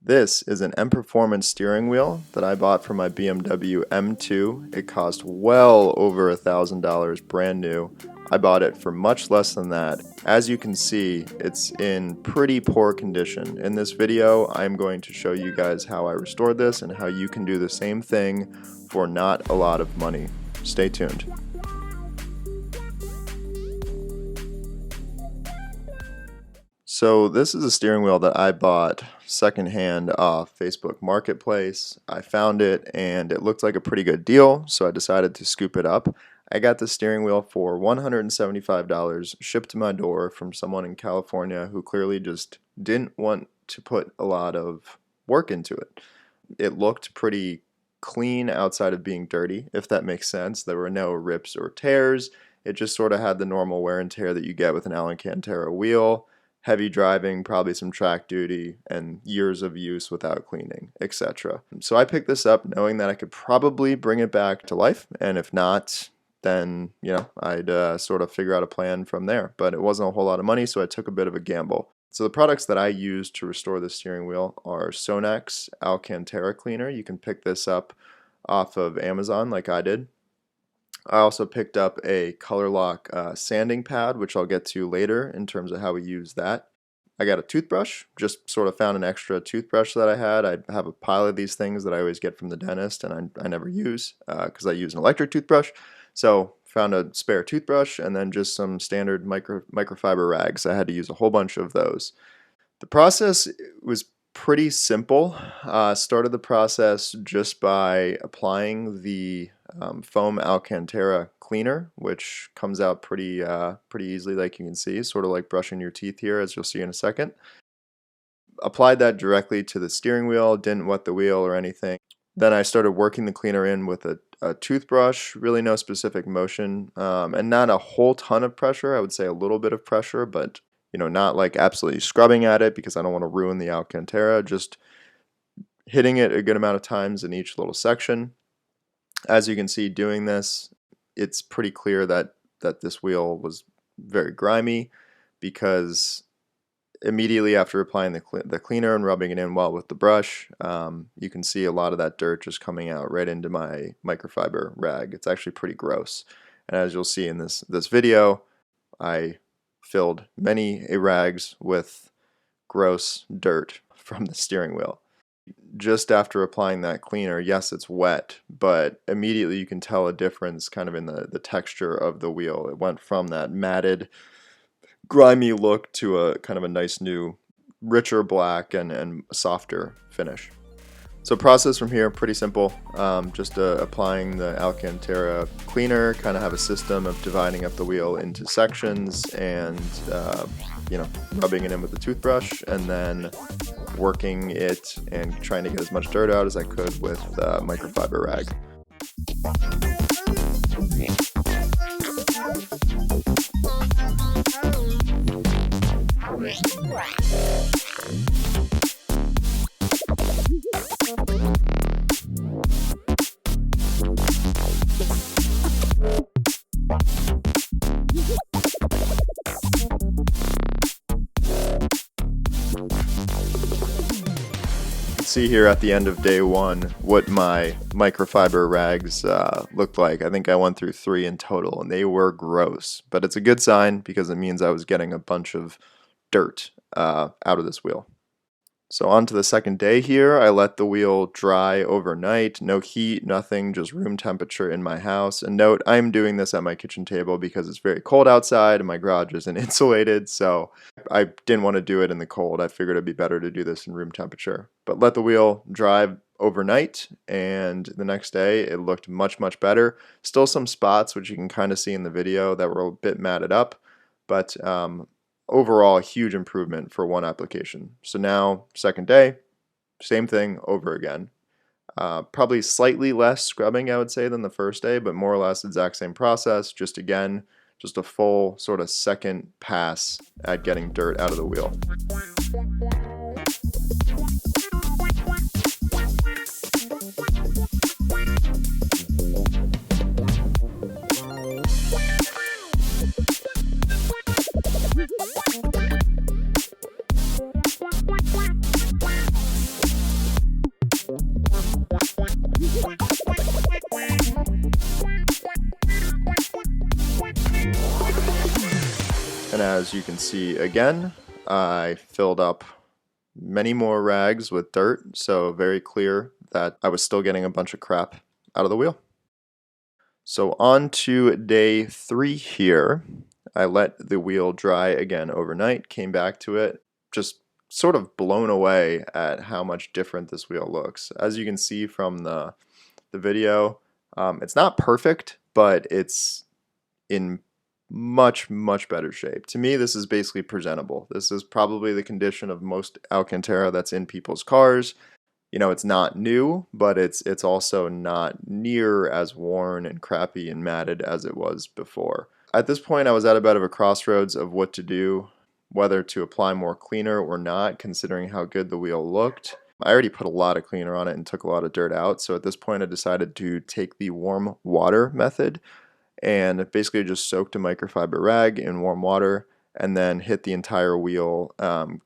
This is an M Performance steering wheel that I bought for my BMW M2. It cost well over $1,000 brand new. I bought it for much less than that. As you can see, it's in pretty poor condition. In this video, I'm going to show you guys how I restored this and how you can do the same thing for not a lot of money. Stay tuned. So this is a steering wheel that I bought secondhand off Facebook Marketplace. I found it and it looked like a pretty good deal, so I decided to scoop it up. I got the steering wheel for $175 shipped to my door from someone in California who clearly just didn't want to put a lot of work into it. It looked pretty clean outside of being dirty, if that makes sense. There were no rips or tears. It just sort of had the normal wear and tear that you get with an Alcantara wheel. Heavy driving, probably some track duty, and years of use without cleaning, etc. So I picked this up knowing that I could probably bring it back to life, and if not, then I'd sort of figure out a plan from there. But it wasn't a whole lot of money, so I took a bit of a gamble. So the products that I used to restore the steering wheel are Sonax Alcantara cleaner. You can pick this up off of Amazon like I did. I also picked up a color lock sanding pad, which I'll get to later in terms of how we use that. I got a toothbrush, just sort of found an extra toothbrush that I had. I have a pile of these things that I always get from the dentist and I never use because I use an electric toothbrush. So found a spare toothbrush and then just some standard microfiber rags. I had to use a whole bunch of those. The process was pretty simple. Started the process just by applying the foam Alcantara cleaner, which comes out pretty easily, like you can see, sort of like brushing your teeth here, as you'll see in a second. Applied that directly to the steering wheel, didn't wet the wheel or anything. Then I started working the cleaner in with a toothbrush, really no specific motion, and not a whole ton of pressure. I would say a little bit of pressure, but not like absolutely scrubbing at it because I don't want to ruin the Alcantara, just hitting it a good amount of times in each little section. As you can see doing this, it's pretty clear that this wheel was very grimy because immediately after applying the cleaner and rubbing it in well with the brush, you can see a lot of that dirt just coming out right into my microfiber rag. It's actually pretty gross. And as you'll see in this video, I filled many rags with gross dirt from the steering wheel. Just after applying that cleaner, yes, it's wet, but immediately you can tell a difference kind of in the texture of the wheel. It went from that matted, grimy look to a kind of a nice new, richer black and softer finish. So process from here, pretty simple. Just applying the Alcantara cleaner, kind of have a system of dividing up the wheel into sections and rubbing it in with the toothbrush and then working it and trying to get as much dirt out as I could with microfiber rag. See here at the end of day one what my microfiber rags looked like. I think I went through 3 in total and they were gross, but it's a good sign because it means I was getting a bunch of dirt out of this wheel. So on to the second day here. I let the wheel dry overnight, no heat, nothing, just room temperature in my house. And note, I'm doing this at my kitchen table because it's very cold outside and my garage isn't insulated, so I didn't want to do it in the cold. I figured it'd be better to do this in room temperature. But let the wheel dry overnight, and the next day it looked much, much better. Still some spots, which you can kind of see in the video, that were a bit matted up, but overall, a huge improvement for one application. So now, second day, same thing over again. Probably slightly less scrubbing, I would say, than the first day, but more or less exact same process. Just again, just a full sort of second pass at getting dirt out of the wheel. As you can see again, I filled up many more rags with dirt, so very clear that I was still getting a bunch of crap out of the wheel. So on to day 3 here. I let the wheel dry again overnight, came back to it, just sort of blown away at how much different this wheel looks. As you can see from the video, it's not perfect, but it's in much better shape. To me, this is basically presentable. This is probably the condition of most Alcantara that's in people's cars. You know, it's not new, but it's also not near as worn and crappy and matted as it was before. At this point, I was at a bit of a crossroads of what to do, whether to apply more cleaner or not, considering how good the wheel looked. I already put a lot of cleaner on it and took a lot of dirt out, so at this point I decided to take the warm water method and basically just soaked a microfiber rag in warm water and then hit the entire wheel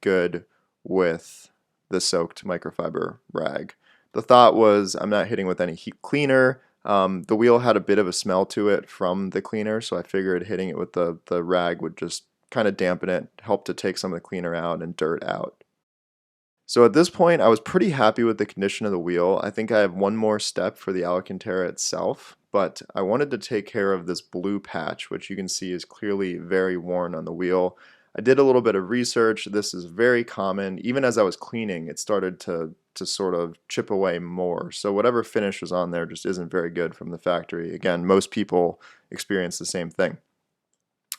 good with the soaked microfiber rag. The thought was I'm not hitting with any heat cleaner. The wheel had a bit of a smell to it from the cleaner, so I figured hitting it with the rag would just kind of dampen it, help to take some of the cleaner out and dirt out. So at this point, I was pretty happy with the condition of the wheel. I think I have one more step for the Alcantara itself, but I wanted to take care of this blue patch, which you can see is clearly very worn on the wheel. I did a little bit of research. This is very common. Even as I was cleaning, it started to sort of chip away more. So whatever finish was on there just isn't very good from the factory. Again, most people experience the same thing.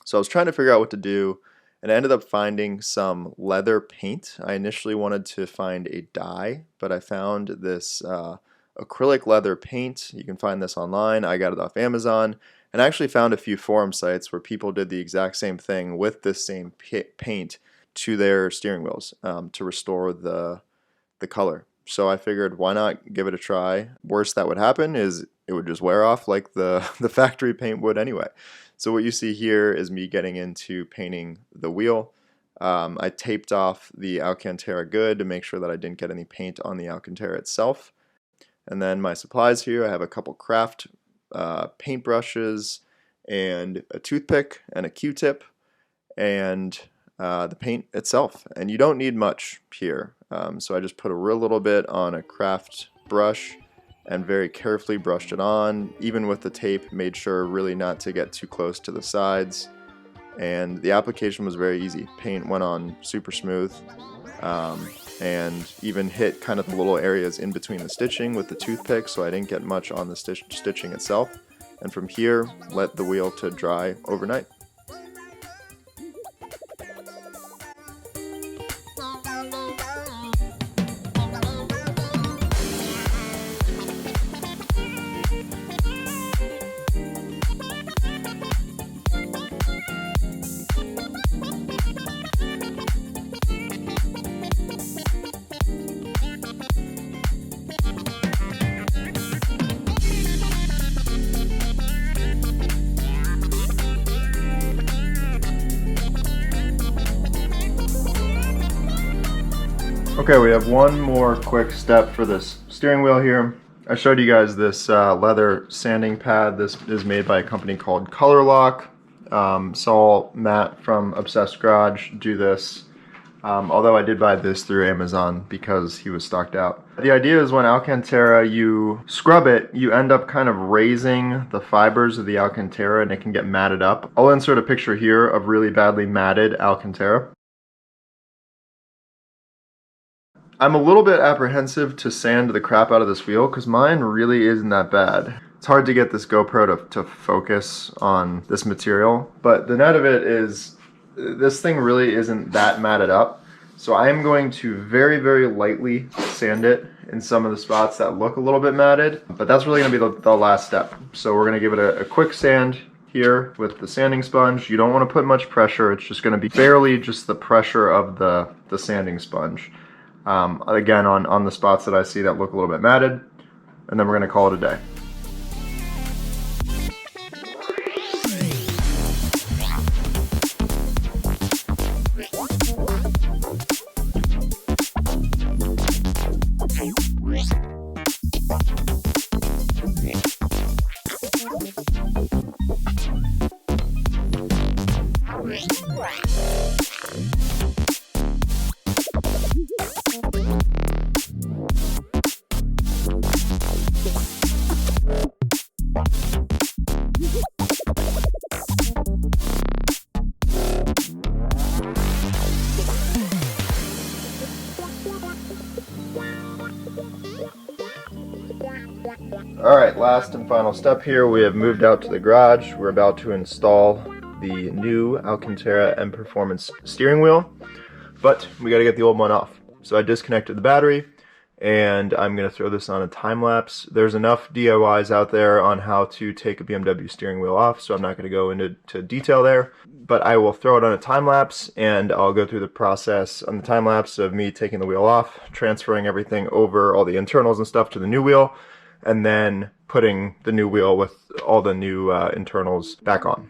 So I was trying to figure out what to do, and I ended up finding some leather paint. I initially wanted to find a dye, but I found this acrylic leather paint. You can find this online. I got it off Amazon, and I actually found a few forum sites where people did the exact same thing with this same paint to their steering wheels to restore the color. So I figured, why not give it a try? Worst that would happen is it would just wear off like the factory paint would anyway. So what you see here is me getting into painting the wheel. I taped off the Alcantara good to make sure that I didn't get any paint on the Alcantara itself. And then my supplies here, I have a couple craft paint brushes and a toothpick and a Q-tip and the paint itself. And you don't need much here. So I just put a real little bit on a craft brush and very carefully brushed it on. Even with the tape, made sure really not to get too close to the sides. And the application was very easy. Paint went on super smooth. And even hit kind of the little areas in between the stitching with the toothpick, so I didn't get much on the stitching itself. And from here, let the wheel to dry overnight. Okay, we have one more quick step for this steering wheel here. I showed you guys this leather sanding pad. This is made by a company called Color Lock. Saw Matt from Obsessed Garage do this, although I did buy this through Amazon because he was stocked out. The idea is when Alcantara, you scrub it, you end up kind of raising the fibers of the Alcantara and it can get matted up. I'll insert a picture here of really badly matted Alcantara. I'm a little bit apprehensive to sand the crap out of this wheel because mine really isn't that bad. It's hard to get this GoPro to focus on this material, but the net of it is this thing really isn't that matted up. So I am going to very lightly sand it in some of the spots that look a little bit matted, but that's really going to be the last step. So we're going to give it a quick sand here with the sanding sponge. You don't want to put much pressure. It's just going to be barely just the pressure of the sanding sponge. Again, on the spots that I see that look a little bit matted, and then we're going to call it a day. Right. Alright, last and final step here. We have moved out to the garage. We're about to install the new Alcantara M Performance steering wheel, but we got to get the old one off. So I disconnected the battery, and I'm going to throw this on a time lapse. There's enough DIYs out there on how to take a BMW steering wheel off, so I'm not going to go into detail there, but I will throw it on a time lapse, and I'll go through the process on the time lapse of me taking the wheel off, transferring everything over, all the internals and stuff, to the new wheel, and then putting the new wheel with all the new internals back on.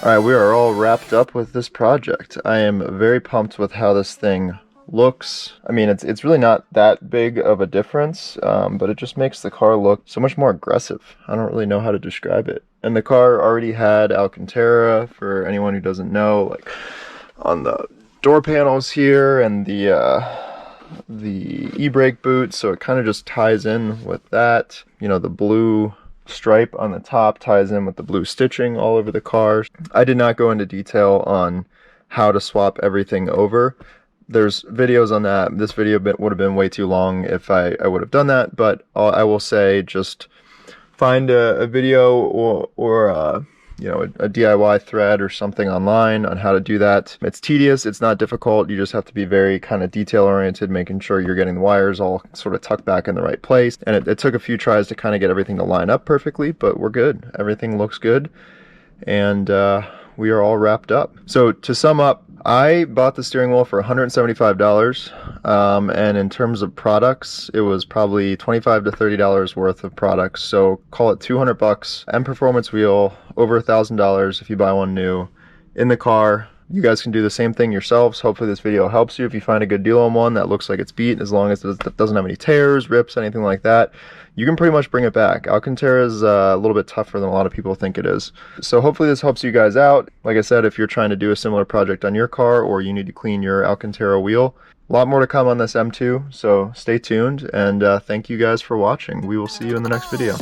Alright, we are all wrapped up with this project. I am very pumped with how this thing looks. I mean, it's really not that big of a difference, but it just makes the car look so much more aggressive. I don't really know how to describe it. And the car already had Alcantara, for anyone who doesn't know, like on the door panels here and the e-brake boot, so it kind of just ties in with that. You know, the blue stripe on the top ties in with the blue stitching all over the car. I did not go into detail on how to swap everything over. There's videos on that. This video would have been way too long if I would have done that, but I will say just find a video or you know, a DIY thread or something online on how to do that. It's tedious, it's not difficult, you just have to be very kind of detail oriented, making sure you're getting the wires all sort of tucked back in the right place. And it took a few tries to kind of get everything to line up perfectly, but we're good. Everything looks good, and we are all wrapped up. So to sum up, I bought the steering wheel for $175, and in terms of products, it was probably $25 to $30 worth of products. So call it 200 bucks. M Performance wheel, over $1,000 if you buy one new. In the car, You guys can do the same thing yourselves. Hopefully this video helps you. If you find a good deal on one that looks like it's beat, as long as it doesn't have any tears, rips, anything like that, you can pretty much bring it back. Alcantara is a little bit tougher than a lot of people think it is. So hopefully this helps you guys out. Like I said, if you're trying to do a similar project on your car or you need to clean your Alcantara wheel, a lot more to come on this M2, so stay tuned, and thank you guys for watching. We will see you in the next video.